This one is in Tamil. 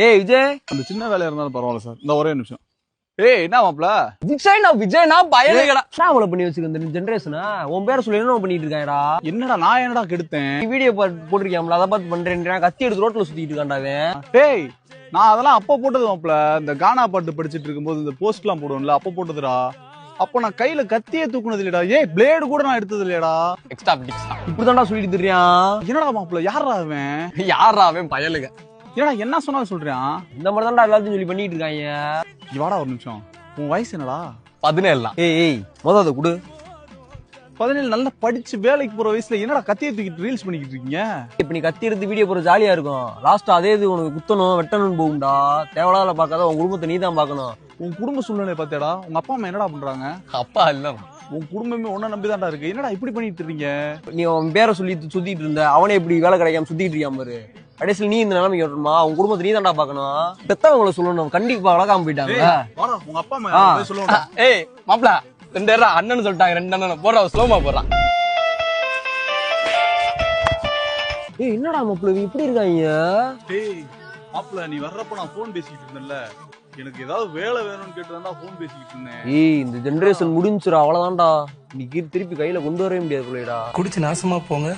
ஏய் விஜய், அந்த சின்ன வேலையா இருந்தாலும் பரவாயில்ல சார். இந்த ஒரே நிமிஷம். ஏய் என்ன மாப்ள? விஜய்னா பயலுகடா. என்ன அவளை பண்ணி வச்சுக்க இந்த ஜெனரேஷனா? உன் பேரை சொல்லி என்ன பண்ணிட்டு இருக்காங்கடா? என்னடா நான் என்னடா கெடுத்தேன்? வீடியோ போட்டிருக்கியாம்ல, அதை பார்த்து பண்றேன். கத்தி எடுத்து ரோட்ல சுத்திட்டு இருக்காண்டாவே. டேய் நான் அதெல்லாம் அப்ப போட்டது மாப்ள. இந்த கானா பாட்டு படிச்சிட்டு இருக்கும்போது இந்த போஸ்ட் எல்லாம் போடுவோம்ல, அப்ப போட்டதுடா. அப்ப நான் கையில கத்தியே தூக்குனது இல்லடா. ஏய் பிளேடு கூட நான் எடுத்தது இல்லடா. இப்படிதான்டா சொல்லிட்டு தெரியான். என்னடா மாப்ள யாரா அவன்? யாரா அவன் பயலுக? என்னடா என்ன சொன்னாலும் சொல்றான்? இந்த மாதிரி தான்டா எல்லாத்தையும் சொல்லி பண்ணிட்டு இருக்காங்க. வாடா ஒரு நிமிஷம். உன் வயசு என்னடா? 17. ஏய் மொதல் அதை கொடு. 17 நல்லா படிச்சு வேலைக்கு போற வயசுல என்னடா கத்தியை தூக்கிட்டு ரீல்ஸ் பண்ணிக்கிட்டு இருக்கீங்க? இப்ப நீ கத்தி எடுத்து வீடியோ போற ஜாலியா இருக்கும். லாஸ்ட் அதே இது உனக்கு குத்தணும் வெட்டணும்னு போகும்டா. தேவையில்லாத பாக்காத, உன் குடும்பத்தை நீ தான் பாக்கணும். உன் குடும்ப சூழ்நிலை பாத்தியாடா? உங்க அப்பா அம்மா என்னடா பண்றாங்க? அப்பா இல்ல, உன் குடும்பமே ஒன்ன நம்பிதான்டா இருக்கு. என்னடா இப்படி பண்ணிட்டு இருக்கீங்க? நீ அவன் பேரை சொல்லி சுத்திட்டு இருந்த, அவனே இப்படி வேலை கிடைக்காம சுத்திட்டு இருக்கான் பாரு. கடைசியில் நீ இந்த நிலைமைக்கு வரணுமா? உன் குடும்பத்தை நீ தான்டா பாக்கணும். பெத்தவங்களை சொல்லணும். கண்டிப்பா வளர்க்காம போயிட்டாங்க. உங்க அப்பா அம்மா சொல்லுவாங்க. ஏய் மாப்ள, 2 அண்ணன் சொல்லிட்டாங்க. 2 அண்ணன் போடுறா, ஸ்லோமா போடுறான். ஏய் என்னடா மாப்ள இப்படி இருக்காங்க? டேய் மாப்ள, நீ வர்றப்ப நான் போன் பேசிக்கிட்டு இருந்தேன்ல, எனக்கு ஏதாவது வேலை வேணும்னு கேட்டுதான்டா போன் பேசிக்கிட்டு இருந்தேன். ஏய் இந்த ஜெனரேஷன் முடிஞ்சிரும், அவ்வளவுதான்டா. இன்னைக்கு திருப்பி கையில கொண்டு வரவே முடியாது போலடா. குடிச்சு நாசமா போங்க.